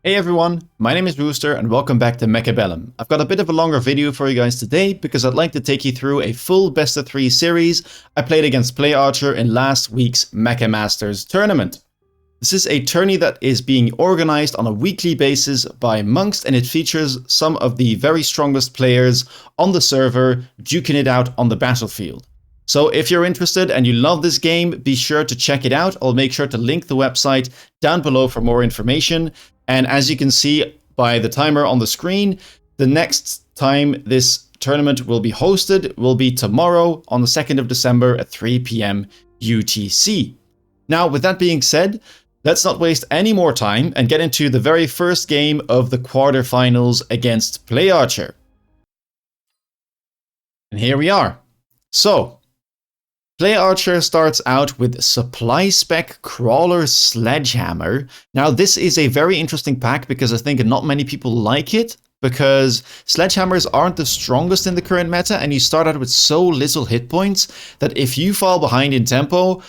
Hey everyone, my name is Rooster and welcome back to MechaBellum. I've got a bit of a longer video for you guys today because I'd like to take you through a full best of 3 series I played against PlayArcher in last week's MechaMasters tournament. This is a tourney that is being organized on a weekly basis by Monks, and it features some of the very strongest players on the server duking it out on the battlefield. So if you're interested and you love this game, be sure to check it out. I'll make sure to link the website down below for more information. And as you can see by the timer on the screen, the next time this tournament will be hosted will be tomorrow on the 2nd of December at 3 p.m. UTC. Now, with that being said, let's not waste any more time and get into the very first game of the quarterfinals against PlayArcher. And here we are. So, PlayArcher starts out with Supply Spec Crawler Sledgehammer. Now, this is a very interesting pack because I think not many people like it, because Sledgehammers aren't the strongest in the current meta, and you start out with so little hit points that if you fall behind in tempo,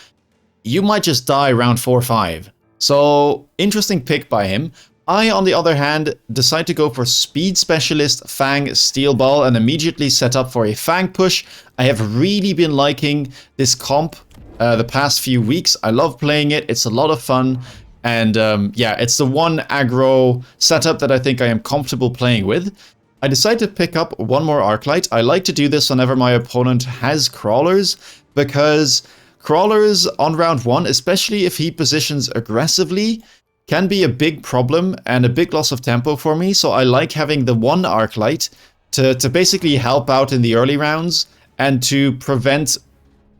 you might just die round 4 or 5. So, interesting pick by him. I, on the other hand, decide to go for Speed Specialist Fang Steel Ball and immediately set up for a Fang push. I have really been liking this comp the past few weeks. I love playing it. It's a lot of fun. And yeah, it's the one aggro setup that I think I am comfortable playing with. I decide to pick up one more Arclight. I like to do this whenever my opponent has crawlers, because crawlers on round 1, especially if he positions aggressively, can be a big problem and a big loss of tempo for me. So I like having the one Arclight to basically help out in the early rounds and to prevent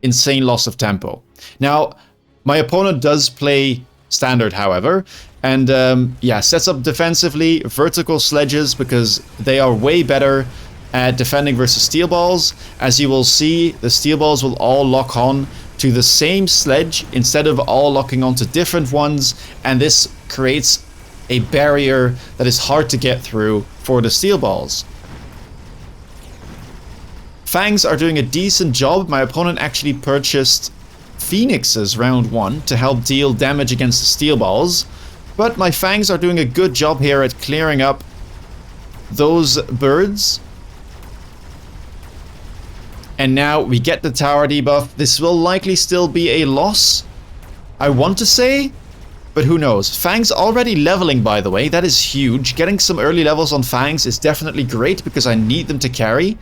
insane loss of tempo. Now, my opponent does play standard, however, and yeah, sets up defensively vertical sledges because they are way better at defending versus steel balls. As you will see, the steel balls will all lock on to the same sledge instead of all locking onto different ones, and this creates a barrier that is hard to get through for the steel balls. Fangs are doing a decent job. My opponent actually purchased Phoenixes round 1 to help deal damage against the steel balls, but my Fangs are doing a good job here at clearing up those birds. And now we get the tower debuff. This will likely still be a loss, I want to say, but who knows. Fangs already leveling, by the way. That is huge. Getting some early levels on Fangs is definitely great because I need them to carry.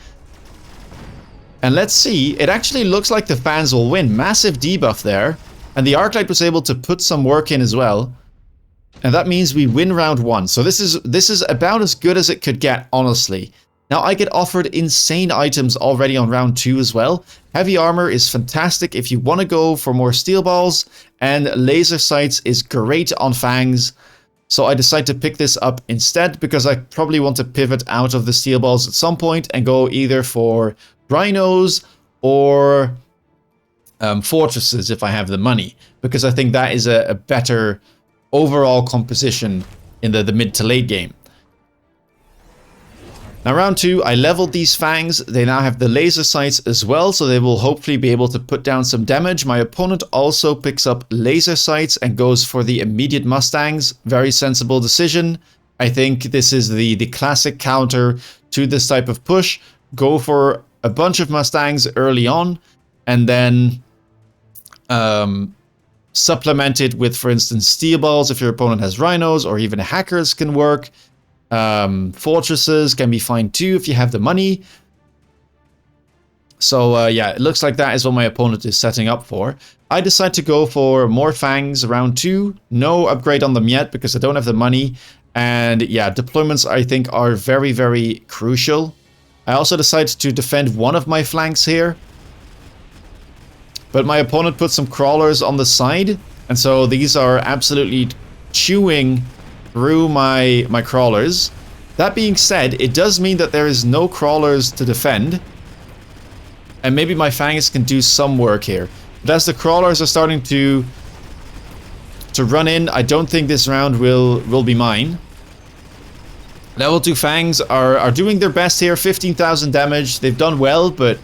And let's see. It actually looks like the fans will win. Massive debuff there. And the Arclight was able to put some work in as well. And that means we win round 1. So this is about as good as it could get, honestly. Now, I get offered insane items already on round 2 as well. Heavy armor is fantastic if you want to go for more steel balls, and laser sights is great on Fangs. So I decide to pick this up instead because I probably want to pivot out of the steel balls at some point and go either for Rhinos or Fortresses if I have the money, because I think that is a better overall composition in the mid to late game. Now, round 2, I leveled these Fangs. They now have the laser sights as well, so they will hopefully be able to put down some damage. My opponent also picks up laser sights and goes for the immediate Mustangs. Very sensible decision. I think this is the classic counter to this type of push. Go for a bunch of Mustangs early on, and then supplement it with, for instance, steel balls if your opponent has Rhinos, or even hackers can work. Fortresses can be fine too if you have the money. So yeah, it looks like that is what my opponent is setting up for. I decide to go for more Fangs round 2. No upgrade on them yet because I don't have the money. And yeah, deployments I think are very, very crucial. I also decide to defend one of my flanks here. But my opponent put some crawlers on the side. And so these are absolutely chewing through my crawlers. That being said, it does mean that there is no crawlers to defend. And maybe my Fangs can do some work here. But as the crawlers are starting to run in, I don't think this round will be mine. Level 2 Fangs are doing their best here. 15,000 damage. They've done well, but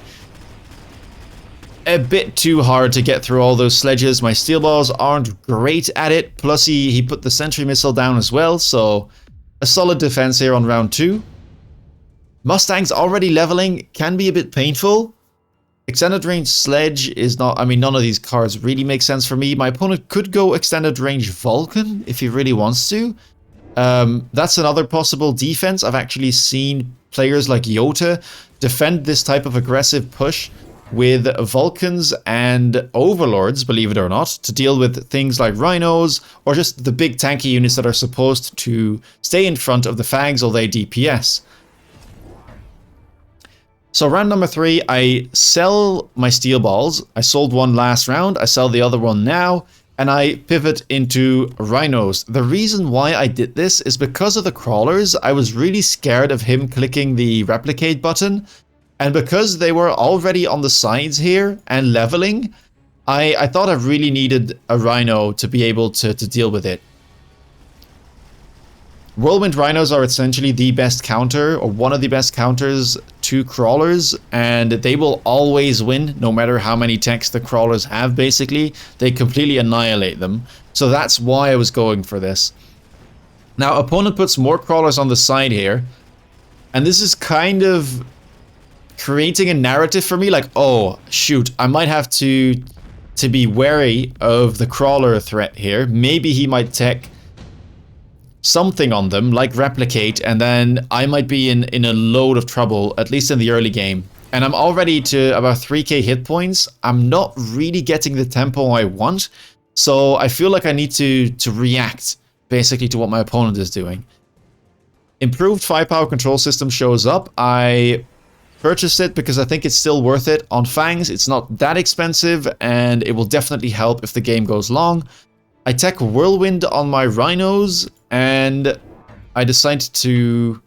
a bit too hard to get through all those sledges. My steel balls aren't great at it. Plus he put the sentry missile down as well. So a solid defense here on round 2. Mustang's already leveling. Can be a bit painful. Extended range sledge is not... I mean, none of these cards really make sense for me. My opponent could go extended range Vulcan if he really wants to. That's another possible defense. I've actually seen players like Yota defend this type of aggressive push with Vulcans and Overlords, believe it or not, to deal with things like Rhinos or just the big tanky units that are supposed to stay in front of the Fangs or they DPS. So round number 3, I sell my steel balls. I sold one last round, I sell the other one now, and I pivot into Rhinos. The reason why I did this is because of the crawlers. I was really scared of him clicking the replicate button, and because they were already on the sides here and leveling, I thought I really needed a Rhino to be able to deal with it. Whirlwind Rhinos are essentially the best counter, or one of the best counters to crawlers, and they will always win no matter how many techs the crawlers have. Basically, they completely annihilate them. So that's why I was going for this. Now, opponent puts more crawlers on the side here, and this is kind of creating a narrative for me, like, oh shoot, I might have to be wary of the crawler threat here. Maybe he might tech something on them, like replicate, and then I might be in a load of trouble, at least in the early game. And I'm already to about 3k hit points. I'm not really getting the tempo I want, so I feel like I need to react, basically, to what my opponent is doing. Improved firepower control system shows up. I purchased it because I think it's still worth it. On Fangs, it's not that expensive, and it will definitely help if the game goes long. I tech Whirlwind on my Rhinos, and I decide to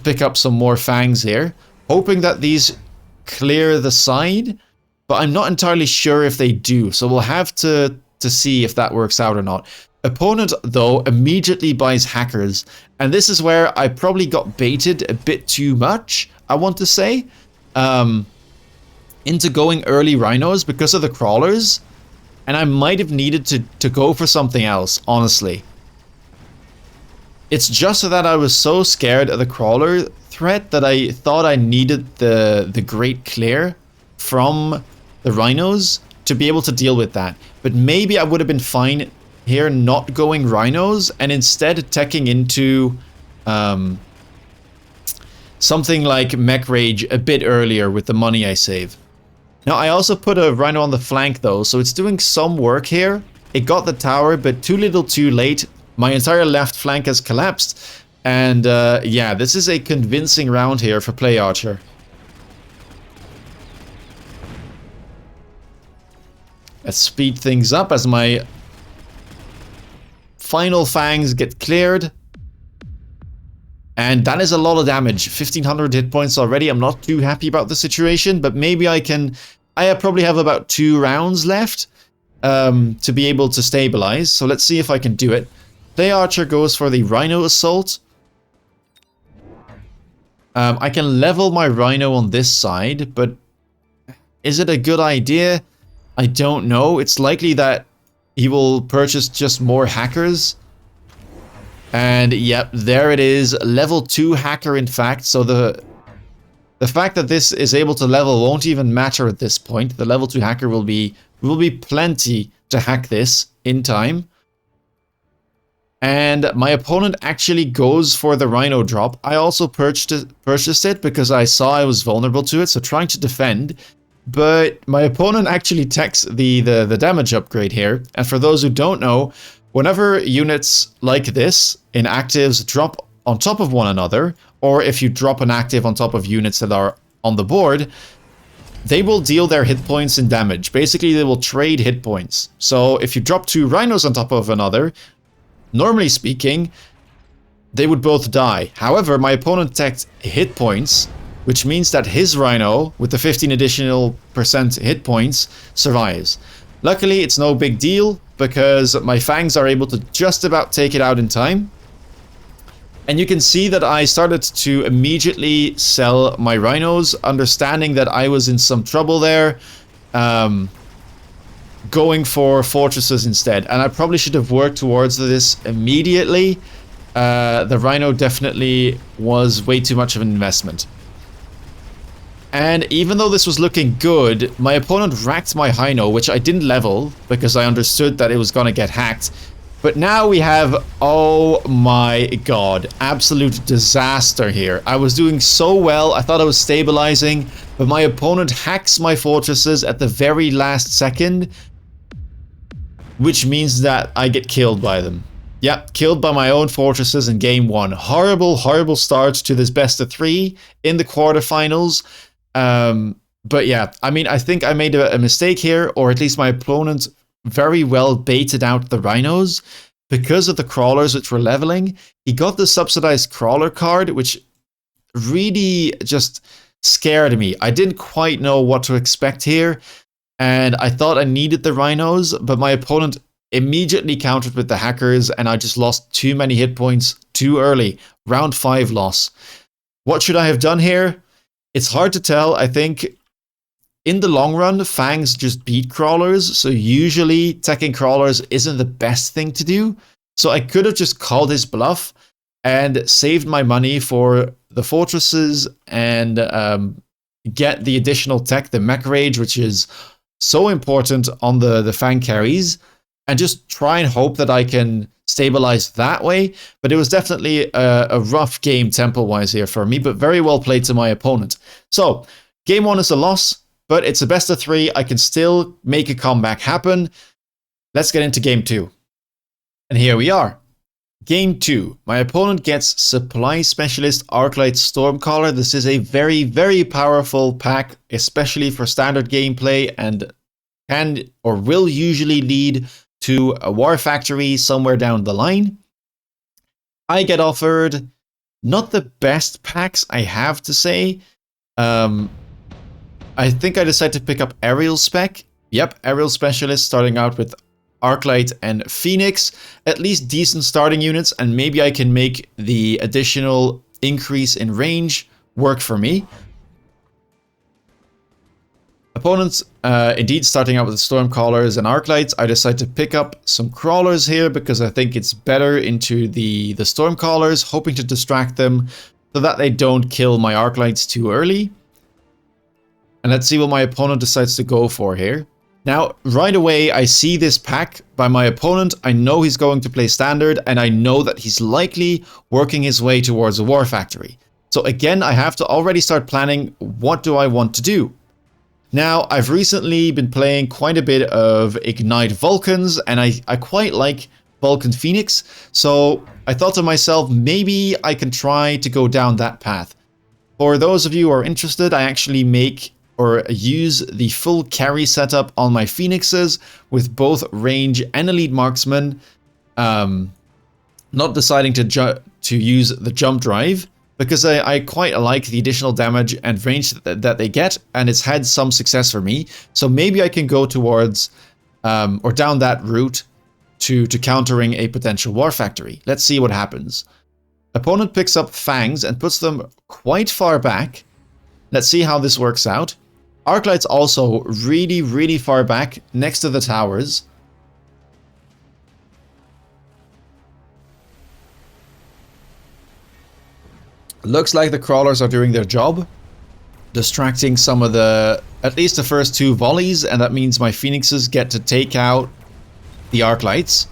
pick up some more Fangs here, hoping that these clear the side, but I'm not entirely sure if they do, so we'll have to see if that works out or not. Opponent, though, immediately buys hackers, and this is where I probably got baited a bit too much, I want to say, into going early Rhinos because of the crawlers. And I might have needed to go for something else, honestly. It's just that I was so scared of the crawler threat that I thought I needed the great clear from the Rhinos to be able to deal with that. But maybe I would have been fine here not going Rhinos and instead teching into something like Mech Rage a bit earlier with the money I save. Now, I also put a Rhino on the flank, though, so it's doing some work here. It got the tower, but too little too late. My entire left flank has collapsed. And, yeah, this is a convincing round here for PlayArcher. Let's speed things up as my final Fangs get cleared. And that is a lot of damage. 1500 hit points already. I'm not too happy about the situation, but maybe I can... I probably have about 2 rounds left to be able to stabilize. So let's see if I can do it. PlayArcher goes for the Rhino Assault. I can level my Rhino on this side, but is it a good idea? I don't know. It's likely that he will purchase just more hackers. And yep, there it is. Level 2 hacker, in fact. So the fact that this is able to level won't even matter at this point. The level 2 hacker will be plenty to hack this in time. And my opponent actually goes for the Rhino drop. I also purchased it because I saw I was vulnerable to it, so trying to defend. But my opponent actually techs the damage upgrade here. And for those who don't know, whenever units like this in actives drop on top of one another, or if you drop an active on top of units that are on the board, they will deal their hit points in damage. Basically, they will trade hit points. So if you drop 2 Rhinos on top of another, normally speaking, they would both die. However, my opponent teched hit points, which means that his Rhino, with the 15 additional % hit points, survives. Luckily, it's no big deal, because my Fangs are able to just about take it out in time. And you can see that I started to immediately sell my Rhinos, understanding that I was in some trouble there. going for fortresses instead. And I probably should have worked towards this immediately. The Rhino definitely was way too much of an investment. And even though this was looking good, my opponent racked my Rhino, which I didn't level because I understood that it was going to get hacked. But now we have, oh my god, absolute disaster here. I was doing so well, I thought I was stabilizing, but my opponent hacks my fortresses at the very last second, which means that I get killed by them. Yep, killed by my own fortresses in game 1. Horrible, horrible start to this best of 3 in the quarterfinals. But yeah, I mean, I think I made a mistake here, or at least my opponent very well baited out the Rhinos because of the crawlers which were leveling. He got the subsidized crawler card, which really just scared me. I didn't quite know what to expect here, and I thought I needed the Rhinos, but my opponent immediately countered with the hackers, and I just lost too many hit points too early. Round 5 loss. What should I have done here? It's hard to tell. I think in the long run, Fangs just beat crawlers, so usually teching crawlers isn't the best thing to do. So I could have just called his bluff and saved my money for the fortresses and get the additional tech, the Mech Rage, which is so important on the Fang carries, and just try and hope that I can stabilize that way. But it was definitely a rough game tempo-wise here for me, but very well played to my opponent. So, game 1 is a loss, but it's a best of 3. I can still make a comeback happen. Let's get into game 2. And here we are. Game 2. My opponent gets Supply Specialist Arclight Stormcaller. This is a very, very powerful pack, especially for standard gameplay, and can or will usually lead to a war factory somewhere down the line. I get offered not the best packs, I have to say. I think I decided to pick up Aerial Spec. Yep, Aerial Specialist, starting out with Arclight and Phoenix. At least decent starting units, and maybe I can make the additional increase in range work for me. Opponents indeed starting out with Stormcallers and Arclights. I decided to pick up some Crawlers here because I think it's better into the Stormcallers, hoping to distract them so that they don't kill my Arclights too early. And let's see what my opponent decides to go for here. Now, right away, I see this pack by my opponent. I know he's going to play standard, and I know that he's likely working his way towards a war factory. So again, I have to already start planning, what do I want to do? Now, I've recently been playing quite a bit of Ignite Vulcans, and I quite like Vulcan Phoenix, so I thought to myself, maybe I can try to go down that path. For those of you who are interested, I actually make or use the full carry setup on my Phoenixes with both range and elite marksman, not deciding to use the jump drive, because I quite like the additional damage and range that they get, and it's had some success for me. So maybe I can go towards, or down that route to countering a potential war factory. Let's see what happens. Opponent picks up Fangs and puts them quite far back. Let's see how this works out. Arclight's also really, really far back next to the towers. Looks like the crawlers are doing their job, distracting some of at least the first 2 volleys, and that means my Phoenixes get to take out the Arclights.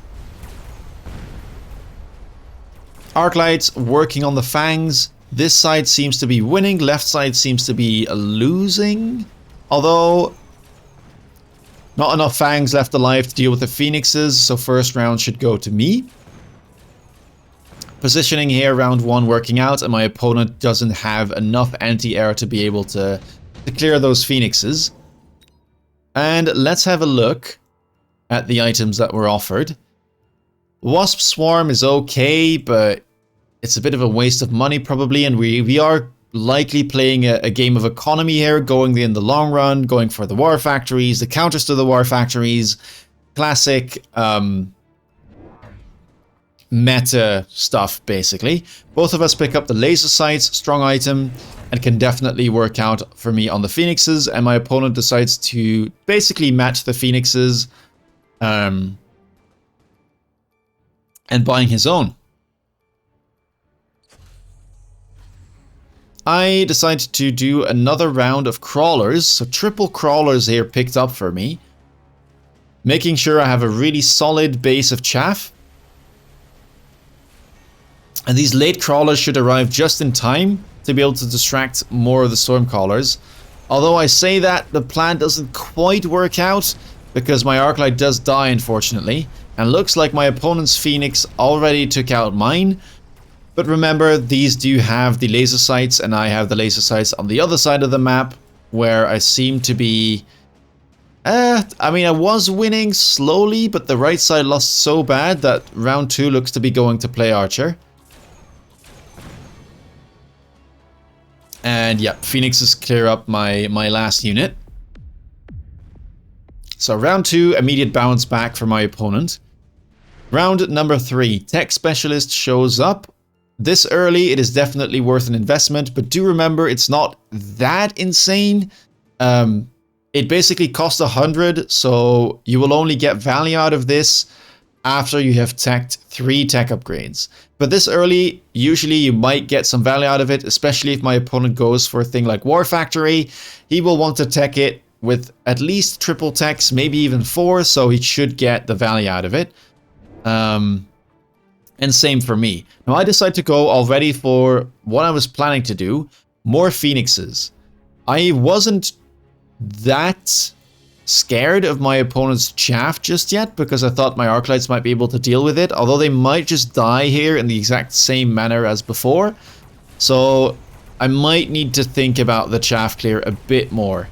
Arclights working on the Fangs. This side seems to be winning, left side seems to be losing. Although, not enough Fangs left alive to deal with the Phoenixes, so first round should go to me. Positioning here, round 1 working out, and my opponent doesn't have enough anti-air to be able to clear those Phoenixes. And let's have a look at the items that were offered. Wasp Swarm is okay, but it's a bit of a waste of money probably, and we are likely playing a game of economy here, going in the long run, going for the war factories, the counters to the war factories, classic meta stuff, basically. Both of us pick up the laser sights, strong item, and can definitely work out for me on the phoenixes, and my opponent decides to basically match the phoenixes and buying his own. I decide to do another round of crawlers, so triple crawlers here picked up for me, making sure I have a really solid base of chaff. And these late crawlers should arrive just in time to be able to distract more of the storm crawlers. Although I say that, the plan doesn't quite work out because my Arclight does die, unfortunately. And looks like my opponent's Phoenix already took out mine. But remember, these do have the laser sights, and I have the laser sights on the other side of the map, where I seem to be... I mean, I was winning slowly, but the right side lost so bad that round 2 looks to be going to PlayArcher. And yeah, Phoenixes clear up my last unit. So round 2, immediate bounce back for my opponent. Round number 3, Tech Specialist shows up. This early, it is definitely worth an investment, but do remember it's not that insane. It basically costs 100, so you will only get value out of this after you have teched 3 tech upgrades. But this early, usually you might get some value out of it, especially if my opponent goes for a thing like War Factory. He will want to tech it with at least triple techs, maybe even 4, so he should get the value out of it. And same for me. Now I decide to go already for what I was planning to do, more Phoenixes. I wasn't that scared of my opponent's chaff just yet, because I thought my Arclights might be able to deal with it, although they might just die here in the exact same manner as before. So I might need to think about the chaff clear a bit more.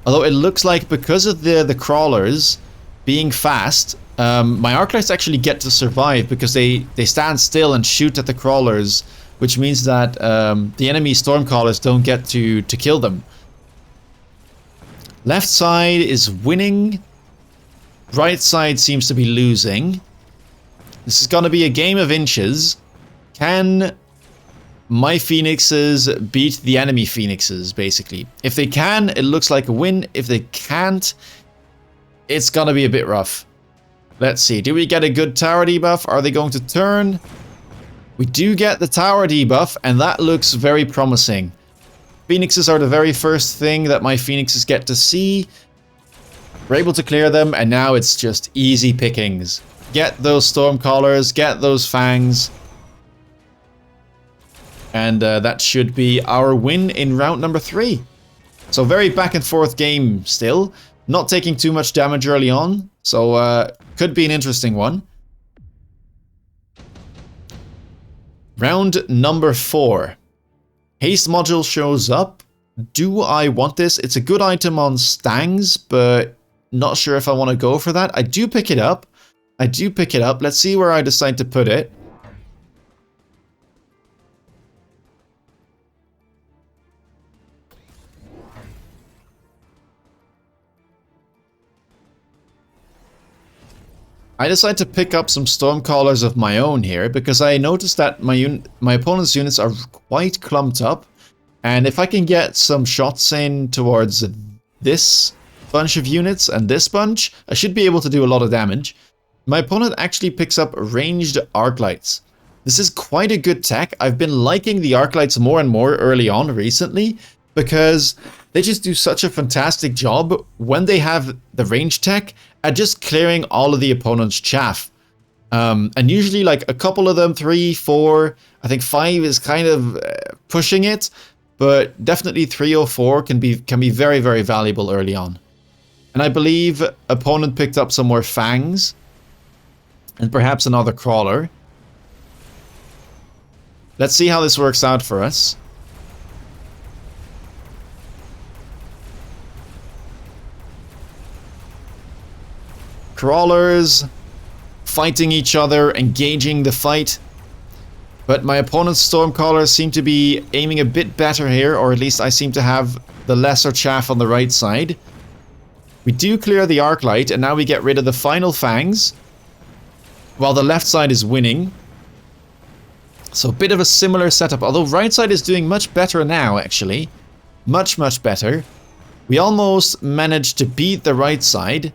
Although it looks like because of the crawlers being fast, my Arclights actually get to survive because they stand still and shoot at the crawlers, which means that the enemy Stormcallers don't get to kill them. Left side is winning. Right side seems to be losing. This is going to be a game of inches. Can my Phoenixes beat the enemy Phoenixes, basically? If they can, it looks like a win. If they can't, it's going to be a bit rough. Let's see. Do we get a good tower debuff? Are they going to turn? We do get the tower debuff, and that looks very promising. Phoenixes are the very first thing that my Phoenixes get to see. We're able to clear them, and now it's just easy pickings. Get those Stormcallers, get those Fangs. And that should be our win in round number 3. So very back and forth game still. Not taking too much damage early on, so could be an interesting one. Round number 4. Haste module shows up. Do I want this? It's a good item on Stangs, but not sure if I want to go for that. I do pick it up. Let's see where I decide to put it. I decide to pick up some Stormcallers of my own here, because I noticed that my opponent's units are quite clumped up, and if I can get some shots in towards this bunch of units and this bunch, I should be able to do a lot of damage. My opponent actually picks up ranged Arclights. This is quite a good tech. I've been liking the Arclights more and more early on recently, because they just do such a fantastic job when they have the range tech at just clearing all of the opponent's chaff. And usually like a couple of them, 3, 4, I think 5 is kind of pushing it, but definitely 3 or 4 can be very, very valuable early on. And I believe opponent picked up some more Fangs and perhaps another Crawler. Let's see how this works out for us. Crawlers fighting each other, engaging the fight. But my opponent's Stormcallers seem to be aiming a bit better here, or at least I seem to have the lesser chaff on the right side. We do clear the Arclight, and now we get rid of the final Fangs, while the left side is winning. So a bit of a similar setup, although right side is doing much better now, actually. Much, much better. We almost managed to beat the right side.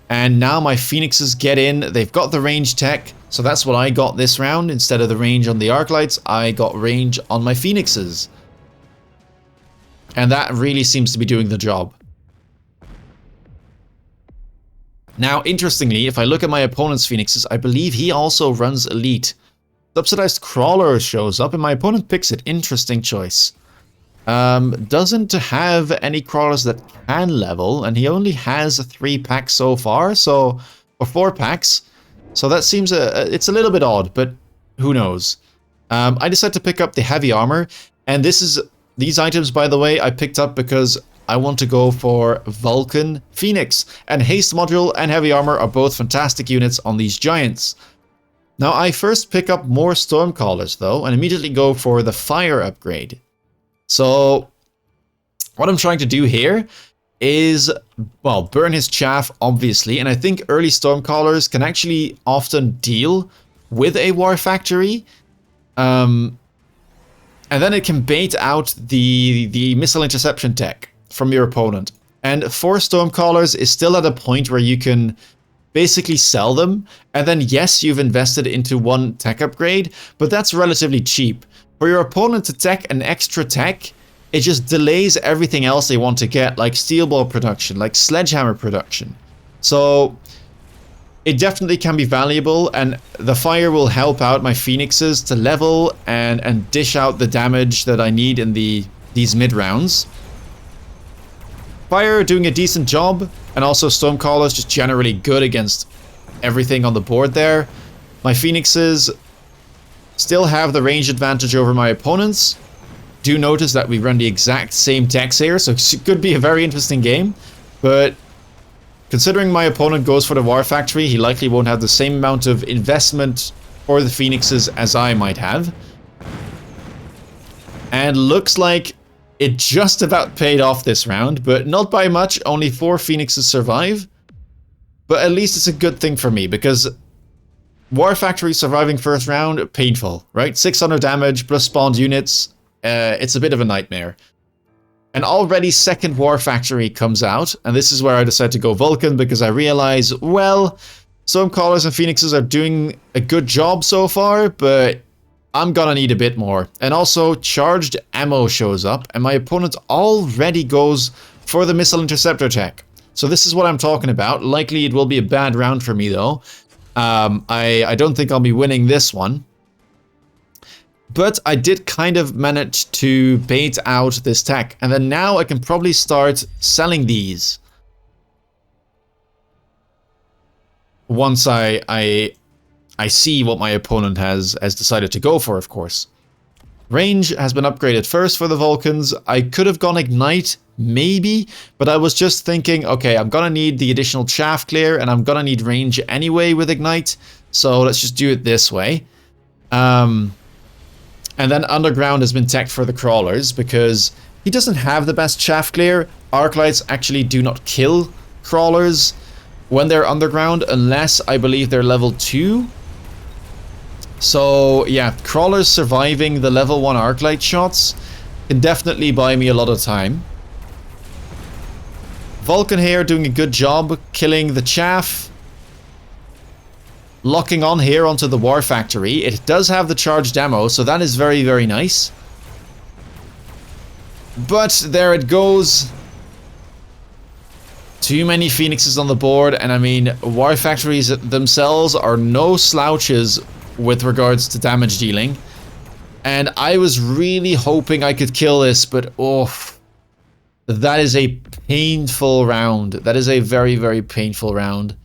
And now my Phoenixes get in. They've got the range tech. So that's what I got this round. Instead of the range on the arc lights, I got range on my Phoenixes. And that really seems to be doing the job. Now, interestingly, if I look at my opponent's Phoenixes, I believe he also runs Elite. Subsidized Crawler shows up and my opponent picks it. Interesting choice. Doesn't have any crawlers that can level, and he only has 3 packs so far, so, or 4 packs. So that seems, it's a little bit odd, but who knows. I decided to pick up the heavy armor, and these items, by the way, I picked up because I want to go for Vulcan Phoenix, and haste module and heavy armor are both fantastic units on these giants. Now I first pick up more Stormcallers though, and immediately go for the fire upgrade. So what I'm trying to do here is, well, burn his chaff, obviously, and I think early Stormcallers can actually often deal with a War Factory. And then it can bait out the missile interception tech from your opponent. And 4 Stormcallers is still at a point where you can basically sell them, and then yes, you've invested into 1 tech upgrade, but that's relatively cheap. For your opponent to tech an extra tech, it just delays everything else they want to get, like steel ball production, like sledgehammer production. So it definitely can be valuable, and the fire will help out my Phoenixes to level and dish out the damage that I need in these mid rounds. Fire doing a decent job, and also Stormcallers just generally good against everything on the board there. My Phoenixes still have the range advantage over my opponents. Do notice that we run the exact same techs here, so it could be a very interesting game. But considering my opponent goes for the War Factory, he likely won't have the same amount of investment for the Phoenixes as I might have. And looks like it just about paid off this round, but not by much. Only 4 Phoenixes survive. But at least it's a good thing for me, because War Factory surviving first round, painful, right? 600 damage plus spawned units. It's a bit of a nightmare. And already second War Factory comes out, and this is where I decided to go Vulcan, because I realize, well, Stormcallers and Phoenixes are doing a good job so far, but I'm gonna need a bit more. And also, charged ammo shows up, and my opponent already goes for the missile interceptor tech. So this is what I'm talking about. Likely it will be a bad round for me though. I don't think I'll be winning this one. But I did kind of manage to bait out this tech. And then now I can probably start selling these. Once I see what my opponent has decided to go for, of course. Range has been upgraded first for the Vulcans. I could have gone Ignite, maybe, but I was just thinking, okay, I'm gonna need the additional chaff clear, and I'm gonna need range anyway with Ignite, so let's just do it this way. And then Underground has been teched for the Crawlers, because he doesn't have the best chaff clear. Arc Lights actually do not kill Crawlers when they're underground, unless I believe they're level 2. So yeah, Crawlers surviving the level 1 Arclight shots can definitely buy me a lot of time. Vulcan here doing a good job killing the chaff. Locking on here onto the War Factory. It does have the charged ammo, so that is very, very nice. But there it goes. Too many Phoenixes on the board, and I mean, War Factories themselves are no slouches with regards to damage dealing. And I was really hoping I could kill this, but oh, that is a painful round. That is a very, very painful round.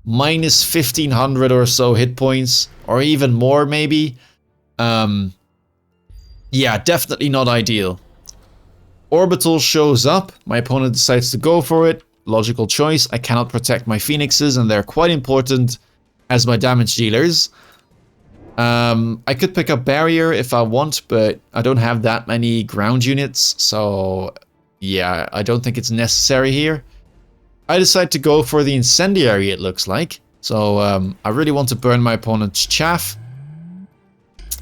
Minus 1500 or so hit points, or even more maybe. Yeah, definitely not ideal. Orbital shows up. My opponent decides to go for it. Logical choice. I cannot protect my Phoenixes, and they're quite important as my damage dealers. I could pick up Barrier if I want, but I don't have that many ground units, so yeah, I don't think it's necessary here. I decide to go for the Incendiary, it looks like. So I really want to burn my opponent's chaff.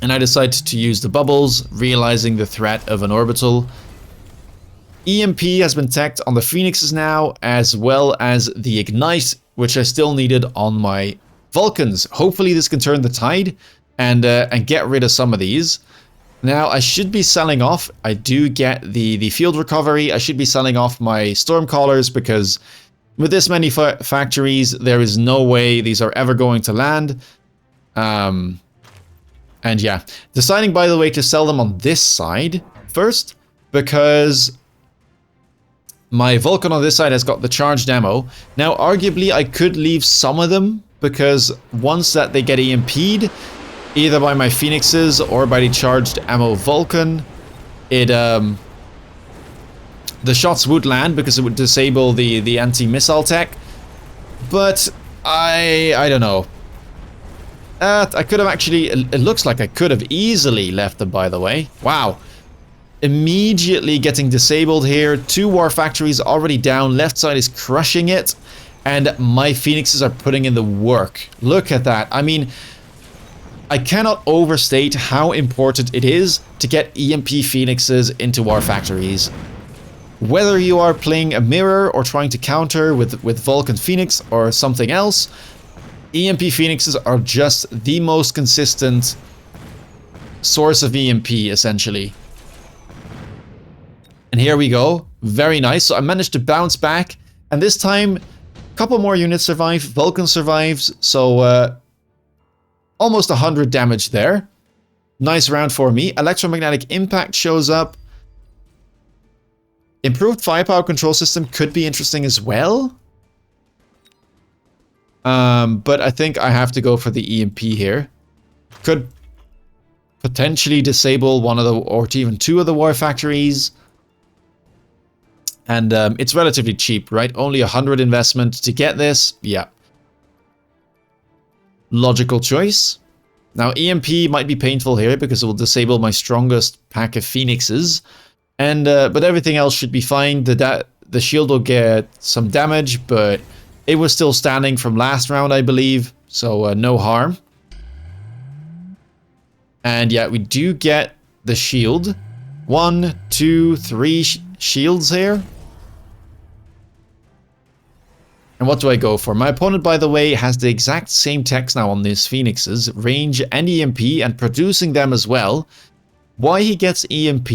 And I decided to use the bubbles, realizing the threat of an orbital. EMP has been tacked on the Phoenixes now, as well as the Ignite, which I still needed on my Vulcans. Hopefully this can turn the tide and get rid of some of these. Now, I should be selling off. I do get the field recovery. I should be selling off my Stormcallers because with this many factories, there is no way these are ever going to land. And yeah, deciding, by the way, to sell them on this side first because my Vulcan on this side has got the charged ammo. Now, arguably, I could leave some of them because once that they get EMP'd, either by my Phoenixes or by the charged ammo Vulcan, the shots would land because it would disable the anti-missile tech. But I don't know. I could have actually, it looks like I could have easily left them, by the way. Wow. Immediately getting disabled here. 2 war factories already down. Left side is crushing it. And my Phoenixes are putting in the work. Look at that. I mean, I cannot overstate how important it is to get EMP Phoenixes into war factories. Whether you are playing a mirror or trying to counter with Vulcan Phoenix or something else, EMP Phoenixes are just the most consistent source of EMP, essentially. And here we go. Very nice. So I managed to bounce back. And this time, a couple more units survive. Vulcan survives. So almost 100 damage there. Nice round for me. Electromagnetic impact shows up. Improved firepower control system could be interesting as well. But I think I have to go for the EMP here. Could potentially disable one of the, or even 2 of the war factories. And it's relatively cheap, right? Only 100 investment to get this. Yeah. Logical choice. Now EMP might be painful here because it will disable my strongest pack of Phoenixes. And but everything else should be fine. The shield will get some damage, but it was still standing from last round, I believe. So no harm. And yeah, we do get the shield. 1, 2, 3 shields here. And what do I go for? My opponent, by the way, has the exact same text now on these Phoenixes. Range and EMP, and producing them as well. Why he gets EMP,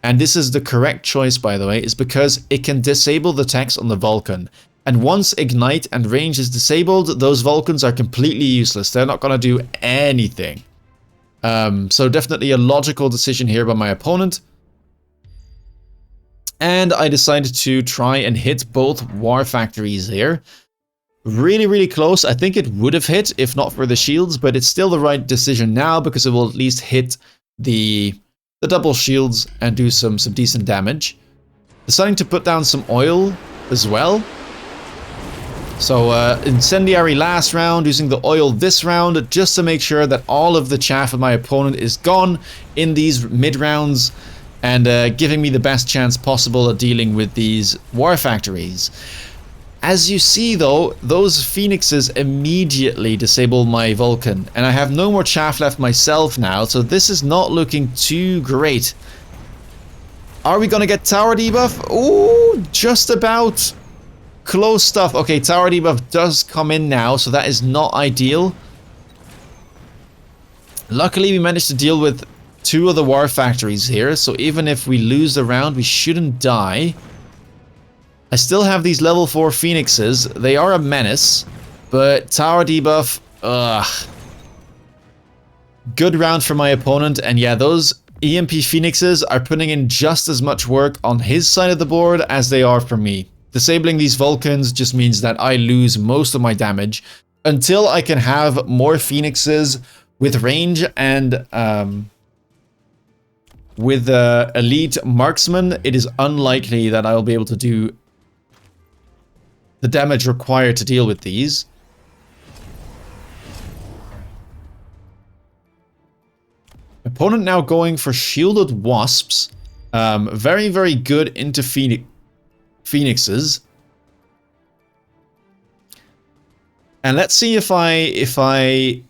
and this is the correct choice, by the way, is because it can disable the text on the Vulcan. And once Ignite and Range is disabled, those Vulcans are completely useless. They're not going to do anything. So definitely a logical decision here by my opponent. And I decided to try and hit both war factories here. Really, really close. I think it would have hit if not for the shields, but it's still the right decision now because it will at least hit the double shields and do some decent damage. Deciding to put down some oil as well. So incendiary last round, using the oil this round just to make sure that all of the chaff of my opponent is gone in these mid rounds. And giving me the best chance possible at dealing with these war factories. As you see though, those Phoenixes immediately disable my Vulcan. And I have no more chaff left myself now, so this is not looking too great. Are we gonna get tower debuff? Ooh, just about. Close stuff. Okay, tower debuff does come in now, so that is not ideal. Luckily we managed to deal with 2 of the war factories here, so even if we lose the round, we shouldn't die. I still have these level 4 Phoenixes. They are a menace, but tower debuff, ugh. Good round for my opponent, and yeah, those EMP Phoenixes are putting in just as much work on his side of the board as they are for me. Disabling these Vulcans just means that I lose most of my damage until I can have more Phoenixes with range and with elite marksman. It is unlikely that I will be able to do the damage required to deal with these. Opponent now going for shielded wasps. Very, very good into Phoenixes. And let's see if I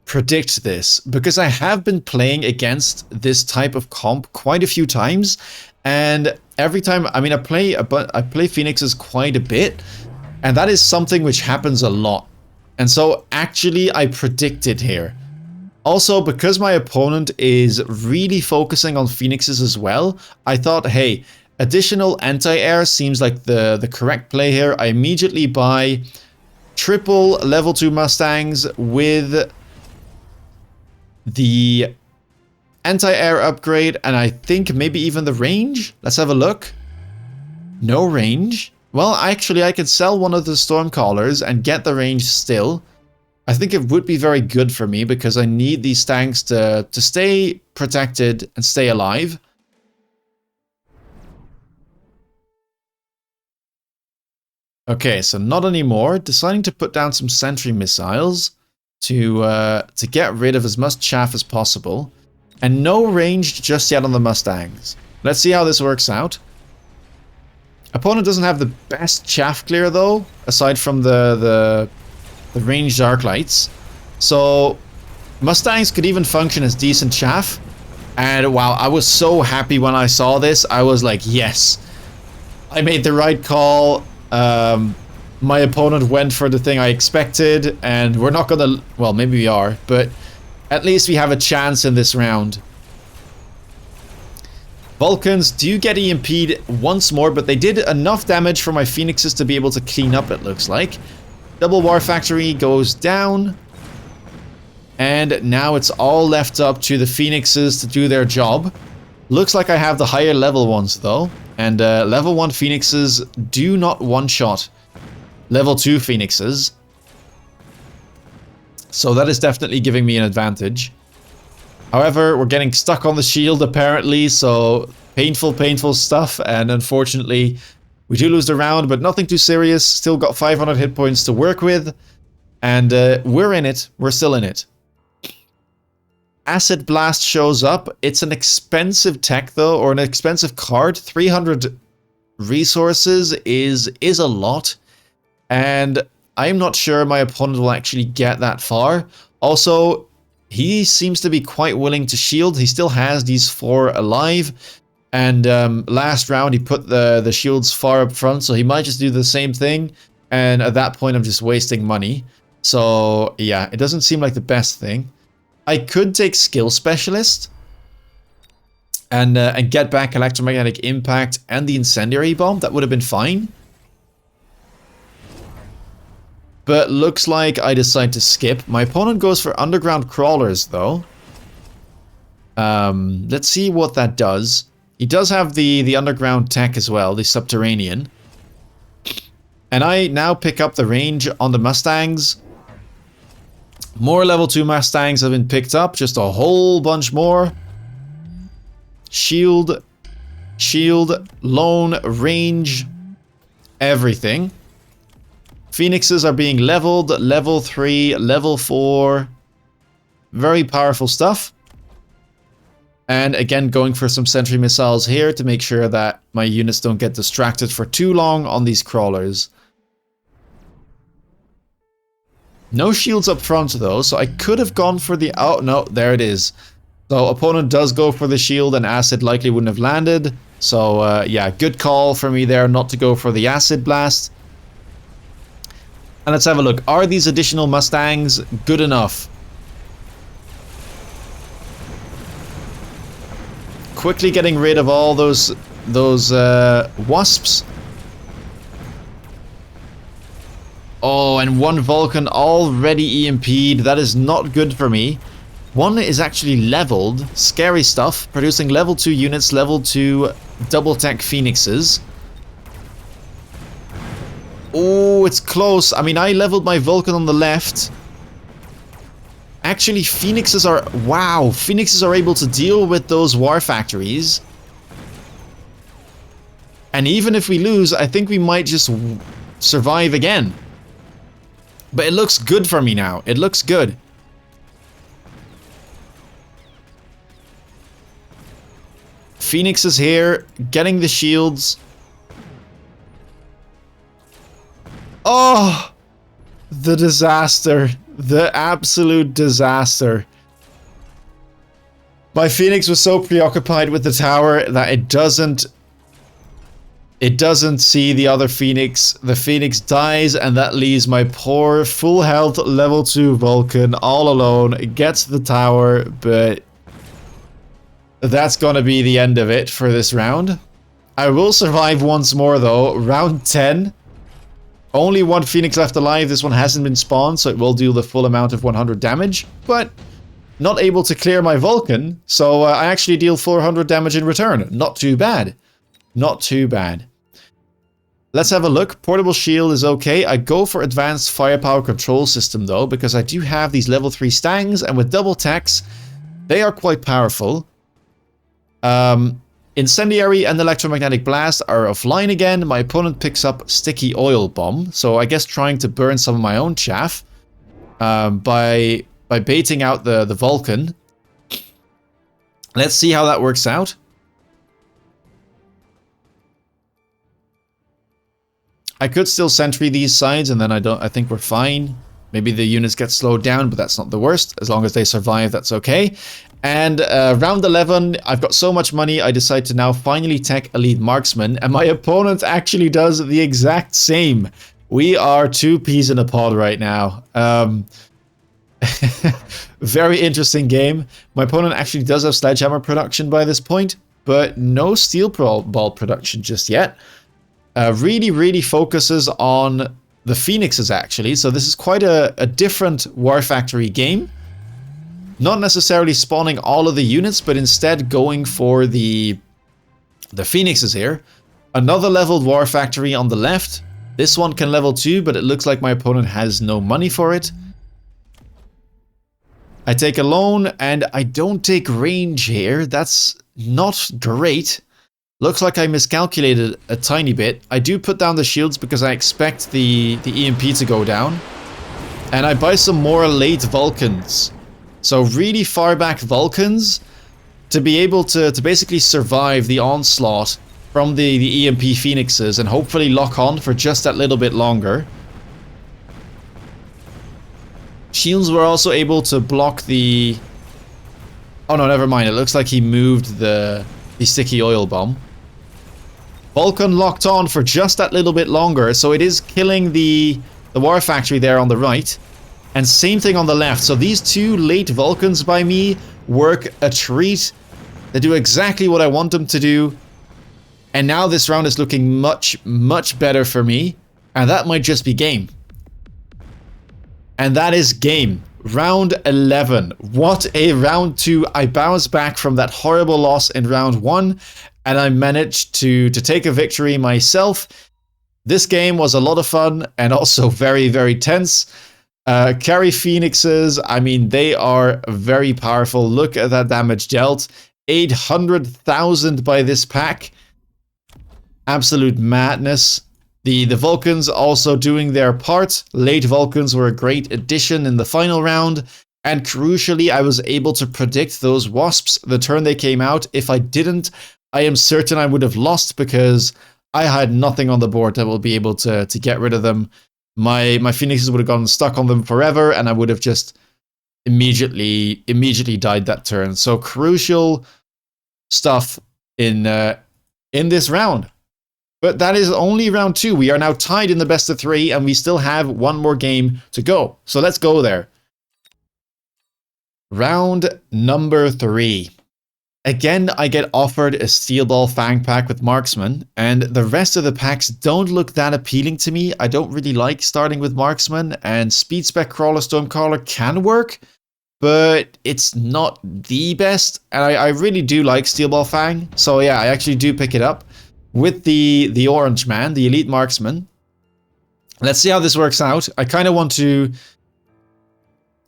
predict this because I have been playing against this type of comp quite a few times, and every time, I mean, I play Phoenixes quite a bit, and that is something which happens a lot. And so actually I predicted here. Also, because my opponent is really focusing on Phoenixes as well, I thought, hey, additional anti-air seems like the correct play here. I immediately buy triple level 2 Mustangs with the anti-air upgrade, and I think maybe even the range. Let's have a look. No range. Well, actually, I could sell one of the Stormcallers and get the range still. I think it would be very good for me because I need these tanks to stay protected and stay alive. Okay, so not anymore. Deciding to put down some sentry missiles to get rid of as much chaff as possible. And no range just yet on the Mustangs. Let's see how this works out. Opponent doesn't have the best chaff clear though, aside from the ranged arc lights. So Mustangs could even function as decent chaff. And wow, I was so happy when I saw this. I was like, yes, I made the right call. My opponent went for the thing I expected, and we're not gonna, well, maybe we are, but at least we have a chance in this round. Vulcans do get EMP'd once more, but they did enough damage for my Phoenixes to be able to clean up, it looks like. Double War Factory goes down. And now it's all left up to the Phoenixes to do their job. Looks like I have the higher level ones though. And level 1 Phoenixes do not one-shot level 2 Phoenixes. So that is definitely giving me an advantage. However, we're getting stuck on the shield apparently, so painful stuff, and unfortunately we do lose the round, but nothing too serious. Still got 500 hit points to work with, and we're in it. We're still in it. Acid Blast shows up. It's an expensive tech though, or an expensive card. 300 resources is a lot, and I'm not sure my opponent will actually get that far. Also, he seems to be quite willing to shield. He still has these 4 alive, and last round he put the shields far up front, so he might just do the same thing, and at that point I'm just wasting money. So yeah, it doesn't seem like the best thing. I could take Skill Specialist and get back Electromagnetic Impact and the Incendiary Bomb. That would have been fine. But looks like I decide to skip. My opponent goes for Underground Crawlers, though. Let's see what that does. He does have the Underground tech as well, the Subterranean. And I now pick up the range on the Mustangs. More level 2 Mustangs have been picked up, just a whole bunch more. Shield, lone, range, everything. Phoenixes are being leveled, level 3, level 4. Very powerful stuff. And again, going for some sentry missiles here to make sure that my units don't get distracted for too long on these crawlers. No shields up front though, so I could have gone for the... Oh, no, there it is. So opponent does go for the shield and acid likely wouldn't have landed. So yeah, good call for me there not to go for the acid blast. And let's have a look. Are these additional Mustangs good enough? Quickly getting rid of all those wasps. Oh, and one Vulcan already EMP'd. That is not good for me. One is actually leveled. Scary stuff. Producing level 2 units, level 2 double tech Phoenixes. Oh, it's close. I mean, I leveled my Vulcan on the left. Actually, Phoenixes are... Wow, Phoenixes are able to deal with those war factories. And even if we lose, I think we might just survive again. But it looks good for me now. It looks good. Phoenix is here, getting the shields. Oh, the disaster. The absolute disaster. My Phoenix was so preoccupied with the tower that it doesn't see the other Phoenix. The Phoenix dies, and that leaves my poor full health level 2 Vulcan all alone. It gets the tower, but that's gonna be the end of it for this round. I will survive once more though. Round 10. Only one Phoenix left alive. This one hasn't been spawned, so it will deal the full amount of 100 damage. But not able to clear my Vulcan, so I actually deal 400 damage in return. Not too bad. Not too bad. Let's have a look. Portable shield is okay. I go for advanced firepower control system though, because I do have these level 3 stangs, and with double attacks, they are quite powerful. Incendiary and electromagnetic blast are offline again. My opponent picks up sticky oil bomb, so I guess trying to burn some of my own chaff by baiting out the Vulcan. Let's see how that works out. I could still sentry these sides, and then I think we're fine. Maybe the units get slowed down, but that's not the worst. As long as they survive, that's okay. And round 11, I've got so much money, I decide to now finally tech Elite Marksman, and my opponent actually does the exact same. We are 2 peas in a pod right now. Very interesting game. My opponent actually does have sledgehammer production by this point, but no steel ball production just yet. Really focuses on the Phoenixes actually, so this is quite a different War Factory game. Not necessarily spawning all of the units, but instead going for the Phoenixes here. Another leveled War Factory on the left. This one can level 2, but it looks like my opponent has no money for it. I take a loan, and I don't take range here. That's not great. Looks like I miscalculated a tiny bit. I do put down the shields because I expect the EMP to go down. And I buy some more late Vulcans. So really far back Vulcans to be able to basically survive the onslaught from the EMP Phoenixes and hopefully lock on for just that little bit longer. Shields were also able to block the... Oh no, never mind. It looks like he moved the sticky oil bomb. Vulcan locked on for just that little bit longer, so it is killing the War Factory there on the right. And same thing on the left. So these 2 late Vulcans by me work a treat. They do exactly what I want them to do. And now this round is looking much better for me. And that might just be game. And that is game. Round 11. What a round 2. I bounced back from that horrible loss in round 1. And I managed to take a victory myself. This game was a lot of fun and also very tense. Carry Phoenixes, I mean, they are very powerful. Look at that damage dealt. 800,000 by this pack. Absolute madness. The Vulcans also doing their part. Late Vulcans were a great addition in the final round. And crucially, I was able to predict those Wasps the turn they came out. If I didn't, I am certain I would have lost because I had nothing on the board that will be able to get rid of them. My Phoenixes would have gotten stuck on them forever, and I would have just immediately died that turn. So crucial stuff in this round. But that is only round 2. We are now tied in the best of 3, and we still have one more game to go. So let's go there. Round number 3. Again, I get offered a Steel Ball Fang pack with Marksman, and the rest of the packs don't look that appealing to me. I don't really like starting with Marksman, and Speed Spec Crawler Stormcaller can work, but it's not the best, and I really do like Steel Ball Fang, so yeah, I actually do pick it up with the Orange Man, the Elite Marksman. Let's see how this works out. I kind of want to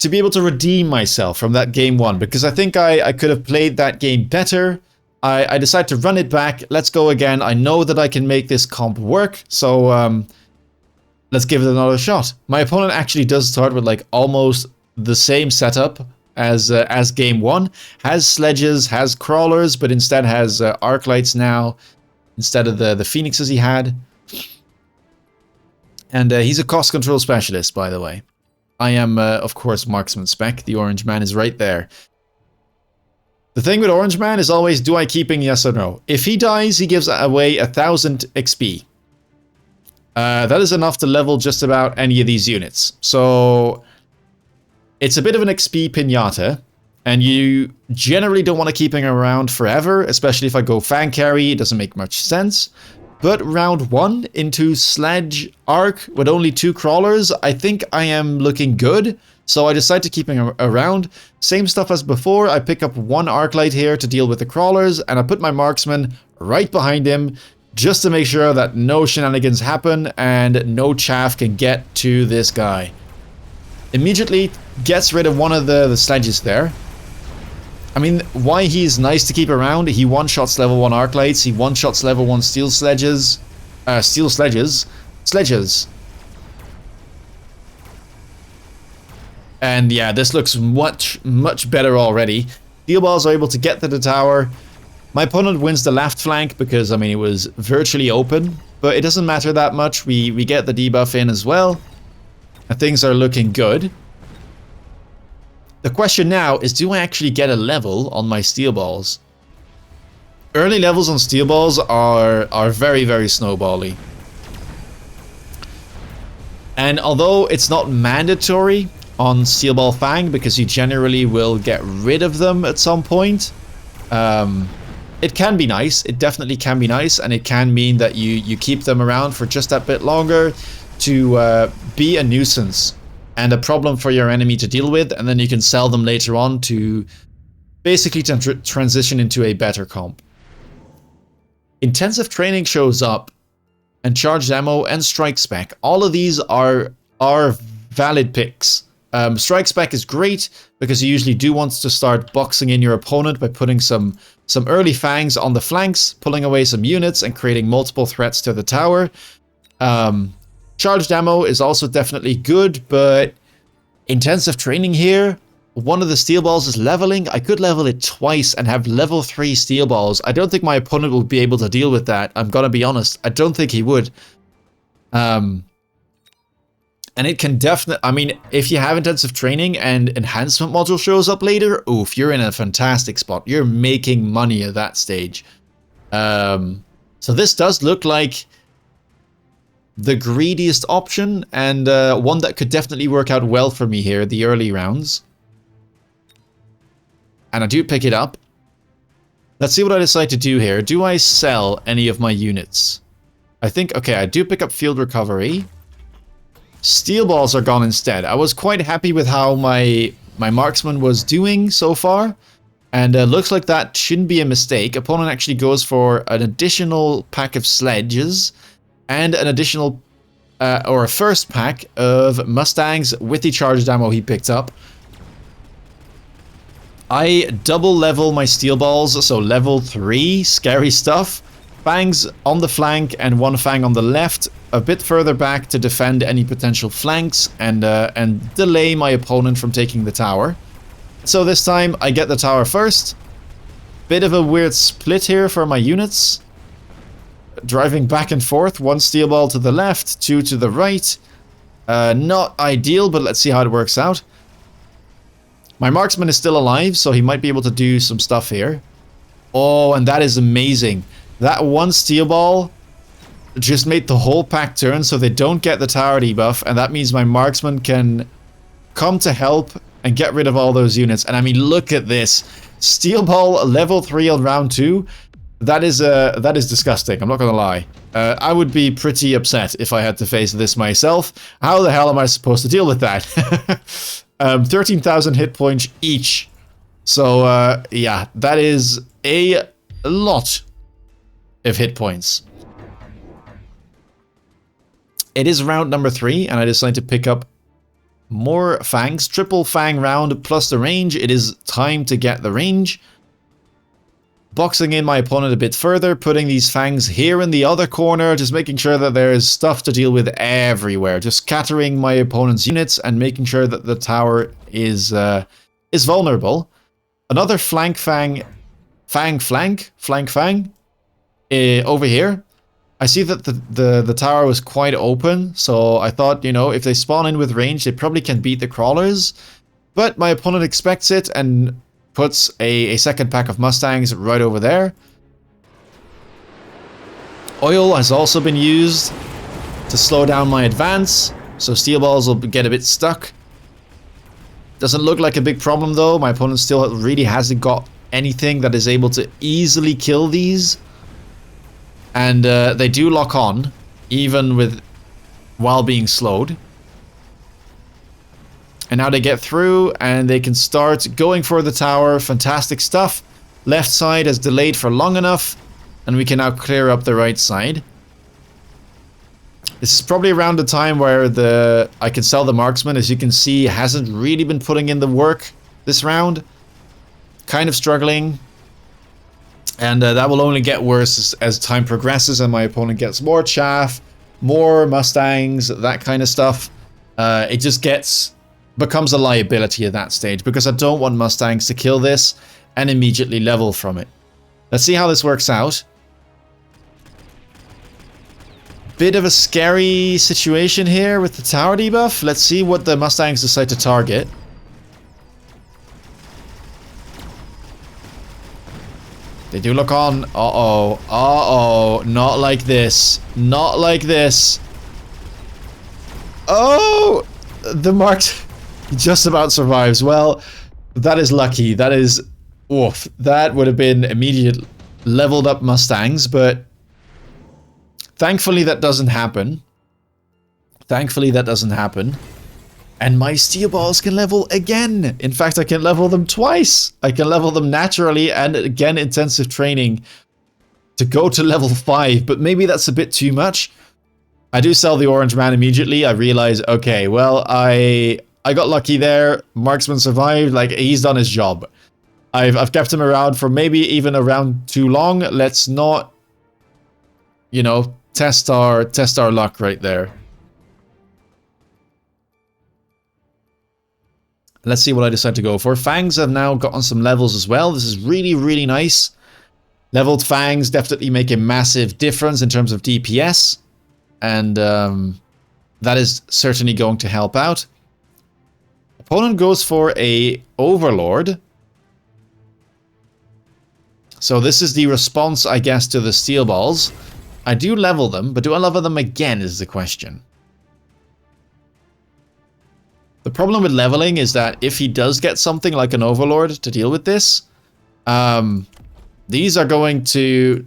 be able to redeem myself from that game 1, because I think I could have played that game better. I decided to run it back. Let's go again. I know that I can make this comp work, so let's give it another shot. My opponent actually does start with like almost the same setup as game 1. Has sledges, has crawlers, but instead has arc lights now instead of the Phoenixes he had. And he's a cost control specialist, by the way. I am, of course, marksman spec. The orange man is right there. The thing with orange man is always, do I keep him, yes or no? If he dies, he gives away 1000 XP. That is enough to level just about any of these units. So it's a bit of an XP pinata, and you generally don't want to keep him around forever, especially if I go Fang carry, it doesn't make much sense. But round 1 into Sledge Arc with only 2 crawlers, I think I am looking good. So I decide to keep him around. Same stuff as before, I pick up 1 Arc Light here to deal with the crawlers, and I put my marksman right behind him, just to make sure that no shenanigans happen and no chaff can get to this guy. Immediately gets rid of one of the sledges there. I mean, why he's nice to keep around, he one-shots level 1 arc lights, he one-shots level 1 steel sledges. Sledges. And yeah, this looks much better already. Steel balls are able to get to the tower. My opponent wins the left flank because, I mean, it was virtually open. But it doesn't matter that much, we get the debuff in as well. And things are looking good. The question now is, do I actually get a level on my steel balls? Early levels on steel balls are very, very snowbally. And although it's not mandatory on steel ball Fang, because you generally will get rid of them at some point, it can be nice. It definitely can be nice, and it can mean that you keep them around for just that bit longer to be a nuisance and a problem for your enemy to deal with, and then you can sell them later on to basically transition into a better comp. Intensive training shows up, and charged ammo and strike spec. All of these are valid picks. Strike spec is great because you usually do want to start boxing in your opponent by putting some early fangs on the flanks, pulling away some units and creating multiple threats to the tower. Charged ammo is also definitely good, but intensive training here, one of the steel balls is leveling. I could level it twice and have level 3 steel balls. I don't think my opponent will be able to deal with that. I'm gonna be honest. I don't think he would. And it can definitely, I mean, if you have intensive training and enhancement module shows up later, oof, you're in a fantastic spot. You're making money at that stage. So this does look like the greediest option, and one that could definitely work out well for me here, the early rounds. And I do pick it up. Let's see what I decide to do here. Do I sell any of my units? I think, okay, I do pick up field recovery. Steel balls are gone instead. I was quite happy with how my marksman was doing so far, and looks like that shouldn't be a mistake. Opponent actually goes for an additional pack of sledges and an additional or a first pack of Mustangs with the charged ammo he picked up. I double level my steel balls, so level 3, scary stuff. Fangs on the flank and 1 Fang on the left, a bit further back to defend any potential flanks and delay my opponent from taking the tower. So this time I get the tower first. Bit of a weird split here for my units. Driving back and forth, 1 steel ball to the left, 2 to the right. Not ideal, but let's see how it works out. My marksman is still alive, so he might be able to do some stuff here. Oh, and that is amazing. That 1 steel ball just made the whole pack turn, so they don't get the tower debuff, and that means my marksman can come to help and get rid of all those units. And I mean, look at this. Steel ball level 3 on round 2. That is disgusting, I'm not gonna lie. I would be pretty upset if I had to face this myself. How the hell am I supposed to deal with that? 13,000 hit points each. So, yeah, that is a lot of hit points. It is round number 3, and I decided to pick up more Fangs. Triple Fang round plus the range. It is time to get the range. Boxing in my opponent a bit further, putting these Fangs here in the other corner, just making sure that there's stuff to deal with everywhere. Just scattering my opponent's units and making sure that the tower is vulnerable. Another flank Fang over here. I see that the tower was quite open, so I thought, you know, if they spawn in with range, they probably can beat the crawlers. But my opponent expects it and puts a second pack of Mustangs right over there. Oil has also been used to slow down my advance, so steel balls will get a bit stuck. Doesn't look like a big problem though. My opponent still really hasn't got anything that is able to easily kill these. And they do lock on, even while being slowed. And now they get through and they can start going for the tower. Fantastic stuff. Left side has delayed for long enough, and we can now clear up the right side. This is probably around the time where I can sell the marksman. As you can see, hasn't really been putting in the work this round. Kind of struggling. And that will only get worse as time progresses and my opponent gets more chaff, more Mustangs, that kind of stuff. It just becomes a liability at that stage because I don't want Mustangs to kill this and immediately level from it. Let's see how this works out. Bit of a scary situation here with the tower debuff. Let's see what the Mustangs decide to target. They do look on. Uh-oh. Uh-oh. Not like this. Not like this. Oh! The marked just about survives. Well, that is lucky. That is... Oof. That would have been immediate leveled up Mustangs, but... Thankfully, that doesn't happen. Thankfully, that doesn't happen. And my steel balls can level again. In fact, I can level them twice. I can level them naturally and again intensive training to go to level 5. But maybe that's a bit too much. I do sell the orange man immediately. I realize, okay, well, I got lucky there. Marksman survived. Like, he's done his job. I've kept him around for maybe even a round too long. Let's not, you know, test our luck right there. Let's see what I decide to go for. Fangs have now gotten some levels as well. This is really, really nice. Leveled Fangs definitely make a massive difference in terms of DPS. And that is certainly going to help out. Opponent goes for a Overlord. So this is the response, I guess, to the steel balls. I do level them, but do I level them again is the question. The problem with leveling is that if he does get something like an Overlord to deal with this, these are another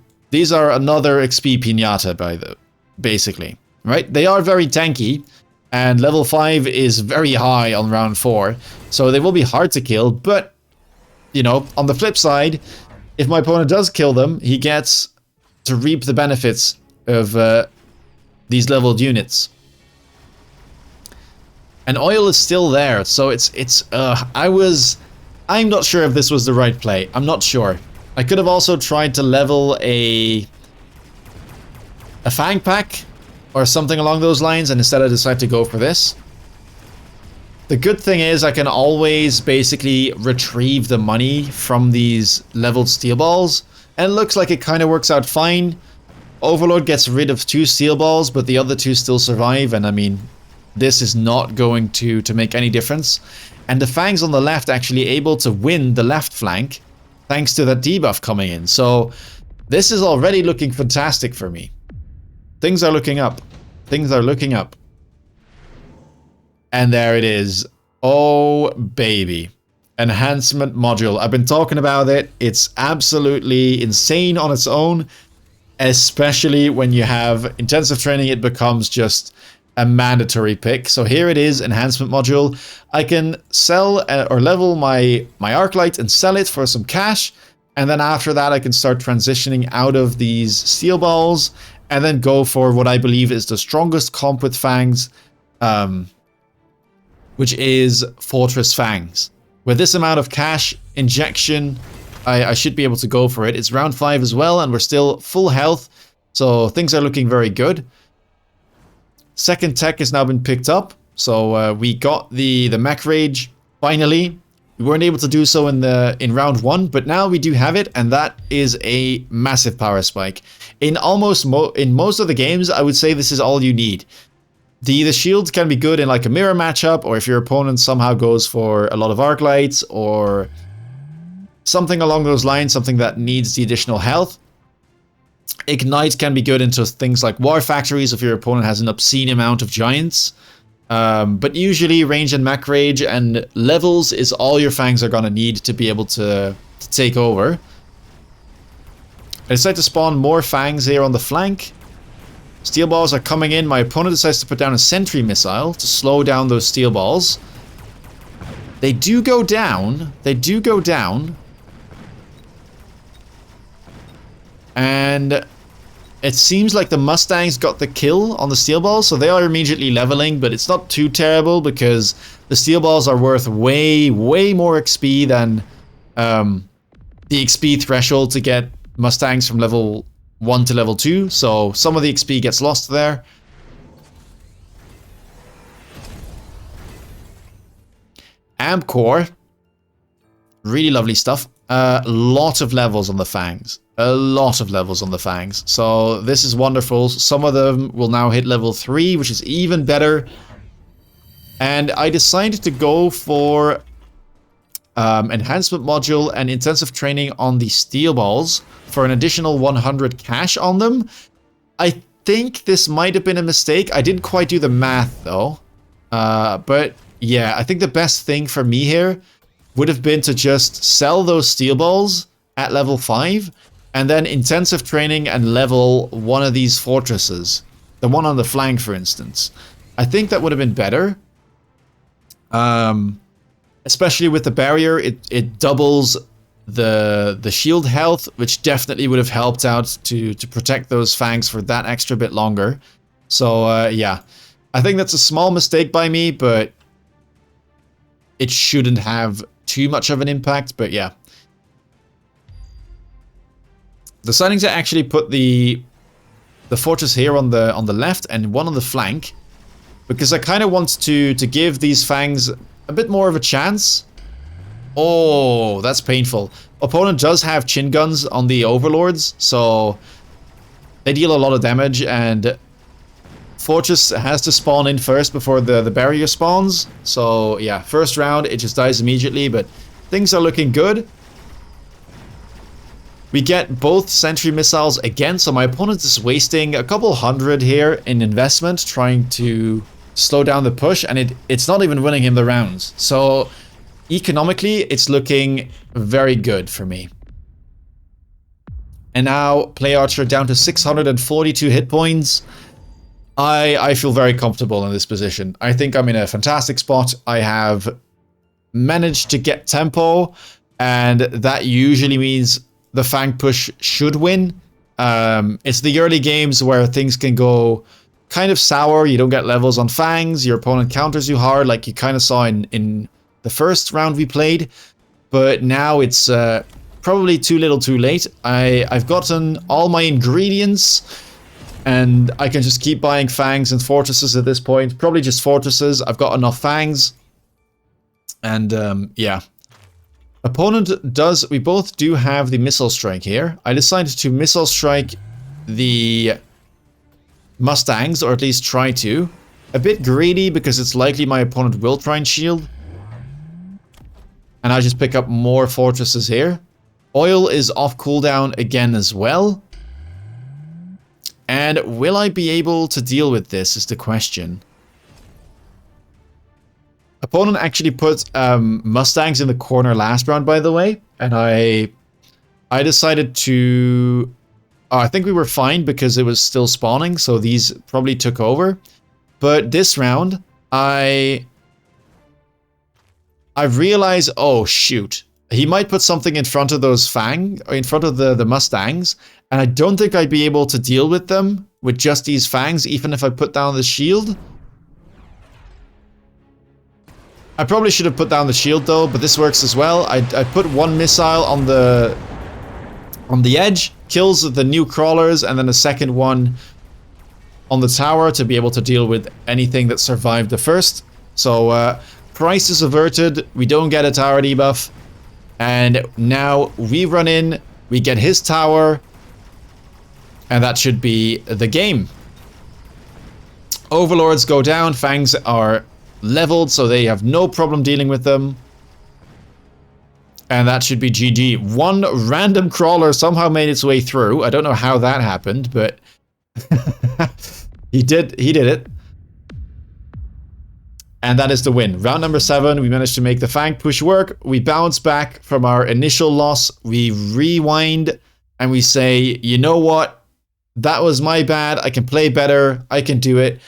XP pinata basically, right? They are very tanky, and level 5 is very high on round 4, so they will be hard to kill, but, you know, on the flip side, if my opponent does kill them, he gets to reap the benefits of these leveled units. And oil is still there, so I'm not sure if this was the right play. I'm not sure. I could have also tried to level a Fang pack or something along those lines, and instead I decided to go for this. The good thing is I can always basically retrieve the money from these leveled steel balls, and it looks like it kind of works out fine. Overlord gets rid of 2 steel balls, but the other 2 still survive, and I mean, this is not going to make any difference. And the Fangs on the left actually able to win the left flank thanks to that debuff coming in. So this is already looking fantastic for me. Things are looking up. Things are looking up. And there it is. Oh, baby. Enhancement module. I've been talking about it. It's absolutely insane on its own. Especially when you have intensive training, it becomes just a mandatory pick. So here it is, enhancement module. I can sell or level my Arclight and sell it for some cash. And then after that, I can start transitioning out of these steel balls and then go for what I believe is the strongest comp with Fangs, which is Fortress Fangs. With this amount of cash injection, I should be able to go for it. It's round 5 as well, and we're still full health, so things are looking very good. Second tech has now been picked up, so we got the Mech Rage finally. We weren't able to do so in round 1, but now we do have it, and that is a massive power spike. In most of the games, I would say this is all you need. The shields can be good in like a mirror matchup, or if your opponent somehow goes for a lot of arc lights, or something along those lines, something that needs the additional health. Ignite can be good into things like war factories if your opponent has an obscene amount of giants. But usually range and mech rage and levels is all your fangs are gonna need to be able to take over. I decide to spawn more fangs here on the flank. Steel balls are coming in. My opponent decides to put down a sentry missile to slow down those steel balls. They do go down. They do go down. And it seems like the Mustangs got the kill on the steel balls, so they are immediately leveling, but it's not too terrible because the steel balls are worth way more XP than the XP threshold to get Mustangs from level 1 to level 2, so some of the XP gets lost there. Amp core. Really lovely stuff. A lot of levels on the fangs. A lot of levels on the fangs. So this is wonderful. Some of them will now hit level 3, which is even better. And I decided to go for enhancement module and intensive training on the steel balls for an additional 100 cash on them. I think this might have been a mistake. I didn't quite do the math though. But yeah, I think the best thing for me here would have been to just sell those steel balls at level 5 and then intensive training and level one of these fortresses. The one on the flank, for instance. I think that would have been better. Especially with the barrier, it doubles the shield health, which definitely would have helped out to protect those fangs for that extra bit longer. So yeah, I think that's a small mistake by me, but it shouldn't have too much of an impact. But yeah, deciding to actually put the fortress here on the left and one on the flank, because I kind of want to give these fangs a bit more of a chance. Oh, that's painful. Opponent does have chin guns on the overlords, so they deal a lot of damage, and fortress has to spawn in first before the barrier spawns. So yeah, first round it just dies immediately, but things are looking good. We get both sentry missiles again, so my opponent is wasting a couple hundred here in investment trying to slow down the push, and it's not even winning him the rounds. So economically, it's looking very good for me. And now PlayArcher down to 642 hit points. I feel very comfortable in this position. I think I'm in a fantastic spot. I have managed to get tempo, and that usually means the Fang push should win. It's the early games where things can go kind of sour. You don't get levels on Fangs. Your opponent counters you hard, like you kind of saw in the first round we played. But now it's probably too little too late. I've gotten all my ingredients, and I can just keep buying Fangs and fortresses at this point. Probably just fortresses. I've got enough Fangs. And yeah. Opponent does, we both do have the missile strike here. I decided to missile strike the Mustangs, or at least try to. A bit greedy because it's likely my opponent will try and shield. And I just pick up more fortresses here. Oil is off cooldown again as well. And will I be able to deal with this is the question. Opponent actually put Mustangs in the corner last round, by the way, and I decided to. Oh, I think we were fine because it was still spawning, so these probably took over. But this round, I realized, oh shoot, he might put something in front of those Fang, or in front of the Mustangs, and I don't think I'd be able to deal with them with just these Fangs, even if I put down the shield. I probably should have put down the shield though, but this works as well. I put one missile on the edge, kills the new crawlers, and then a second one on the tower to be able to deal with anything that survived the first. So crisis averted. We don't get a tower debuff. And now we run in, we get his tower, and that should be the game. Overlords go down, Fangs are leveled, so they have no problem dealing with them. And that should be GG. One random crawler somehow made its way through. I don't know how that happened, but he did it. And that is the win. Round number 7, we managed to make the Fang push work. We bounce back from our initial loss. We rewind and we say, you know what? That was my bad. I can play better. I can do it.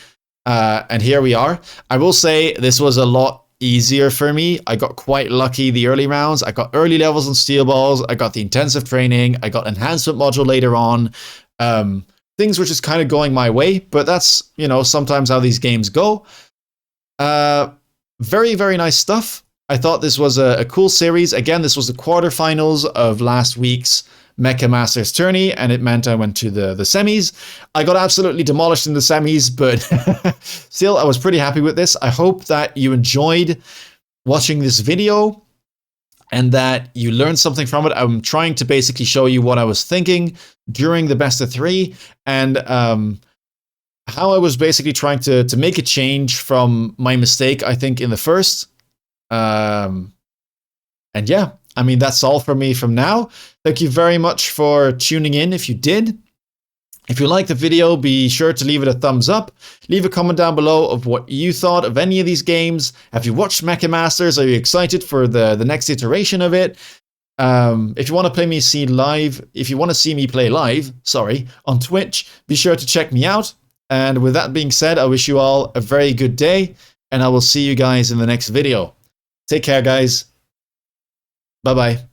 And here we are. I will say this was a lot easier for me. I got quite lucky the early rounds. I got early levels on steel balls. I got the intensive training. I got enhancement module later on. Things were just kind of going my way, but that's, you know, sometimes how these games go. Very, very nice stuff. I thought this was a cool series. Again, this was the quarterfinals of last week's MechaMasters tourney, and it meant I went to the semis. I got absolutely demolished in the semis, but still, I was pretty happy with this. I hope that you enjoyed watching this video and that you learned something from it. I'm trying to basically show you what I was thinking during the best of 3 and how I was basically trying to make a change from my mistake, I think, in the first. And yeah, I mean, that's all from me from now. Thank you very much for tuning in if you did. If you liked the video, be sure to leave it a thumbs up. Leave a comment down below of what you thought of any of these games. Have you watched MechaMasters? Are you excited for the next iteration of it? If you want to see me play live, on Twitch, be sure to check me out. And with that being said, I wish you all a very good day, and I will see you guys in the next video. Take care, guys. Bye-bye.